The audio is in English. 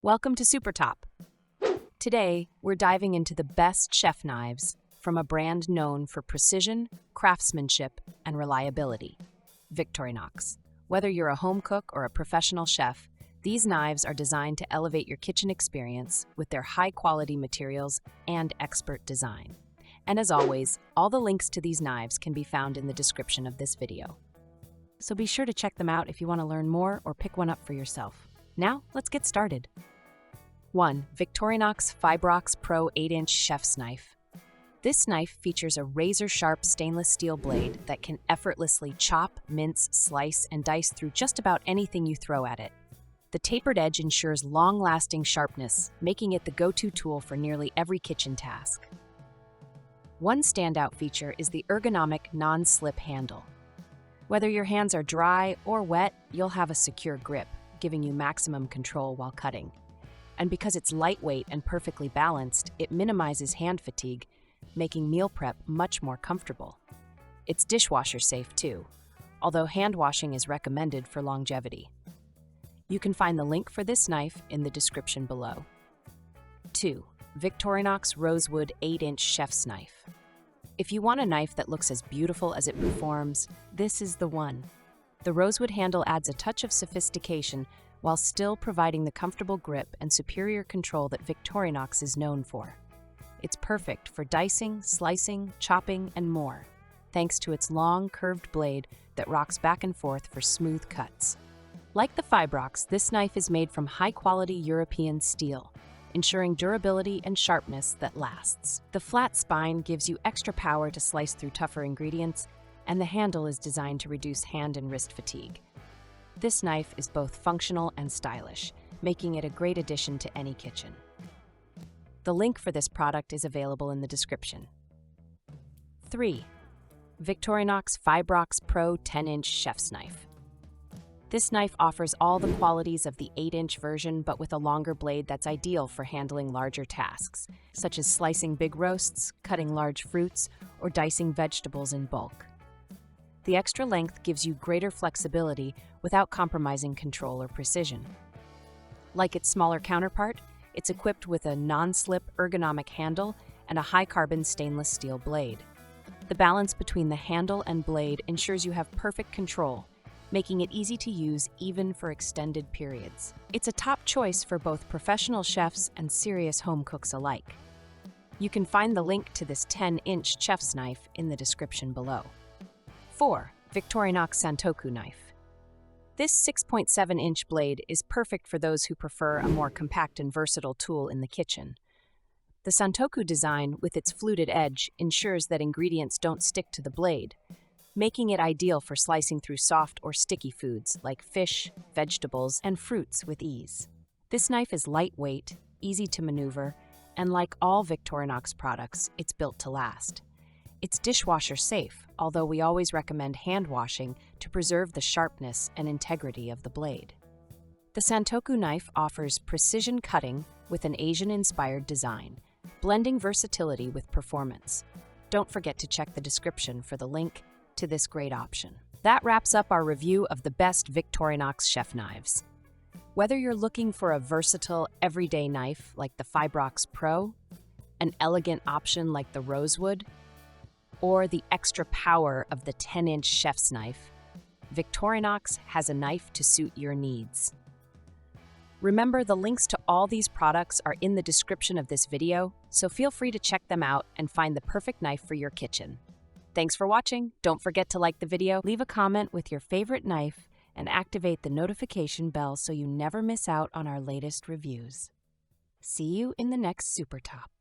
Welcome to SUPERTOP. Today, we're diving into the best chef knives from a brand known for precision, craftsmanship, and reliability, Victorinox. Whether you're a home cook or a professional chef, these knives are designed to elevate your kitchen experience with their high-quality materials and expert design. And as always, all the links to these knives can be found in the description of this video. So be sure to check them out if you want to learn more or pick one up for yourself. Now, let's get started. 1. Victorinox Fibrox Pro 8-inch Chef's Knife. This knife features a razor-sharp stainless steel blade that can effortlessly chop, mince, slice, and dice through just about anything you throw at it. The tapered edge ensures long-lasting sharpness, making it the go-to tool for nearly every kitchen task. One standout feature is the ergonomic non-slip handle. Whether your hands are dry or wet, you'll have a secure grip, giving you maximum control while cutting. And because it's lightweight and perfectly balanced, it minimizes hand fatigue, making meal prep much more comfortable. It's dishwasher safe too, although hand washing is recommended for longevity. You can find the link for this knife in the description below. 2. Victorinox Rosewood 8-inch Chef's Knife. If you want a knife that looks as beautiful as it performs, this is the one. The rosewood handle adds a touch of sophistication while still providing the comfortable grip and superior control that Victorinox is known for. It's perfect for dicing, slicing, chopping, and more, thanks to its long, curved blade that rocks back and forth for smooth cuts. Like the Fibrox, this knife is made from high-quality European steel, ensuring durability and sharpness that lasts. The flat spine gives you extra power to slice through tougher ingredients, and the handle is designed to reduce hand and wrist fatigue. This knife is both functional and stylish, making it a great addition to any kitchen. The link for this product is available in the description. 3. Victorinox Fibrox Pro 10-inch Chef's Knife. This knife offers all the qualities of the 8-inch version, but with a longer blade that's ideal for handling larger tasks, such as slicing big roasts, cutting large fruits, or dicing vegetables in bulk. The extra length gives you greater flexibility without compromising control or precision. Like its smaller counterpart, it's equipped with a non-slip ergonomic handle and a high-carbon stainless steel blade. The balance between the handle and blade ensures you have perfect control, making it easy to use even for extended periods. It's a top choice for both professional chefs and serious home cooks alike. You can find the link to this 10-inch chef's knife in the description below. 4. Victorinox Santoku Knife. This 6.7-inch blade is perfect for those who prefer a more compact and versatile tool in the kitchen. The Santoku design, with its fluted edge, ensures that ingredients don't stick to the blade, making it ideal for slicing through soft or sticky foods like fish, vegetables, and fruits with ease. This knife is lightweight, easy to maneuver, and like all Victorinox products, it's built to last. It's dishwasher safe, although we always recommend hand washing to preserve the sharpness and integrity of the blade. The Santoku knife offers precision cutting with an Asian-inspired design, blending versatility with performance. Don't forget to check the description for the link to this great option. That wraps up our review of the best Victorinox chef knives. Whether you're looking for a versatile, everyday knife like the Fibrox Pro, an elegant option like the Rosewood, or the extra power of the 10-inch chef's knife, Victorinox has a knife to suit your needs. Remember, the links to all these products are in the description of this video, so feel free to check them out and find the perfect knife for your kitchen. Thanks for watching. Don't forget to like the video, leave a comment with your favorite knife, and activate the notification bell so you never miss out on our latest reviews. See you in the next SUPERTOP.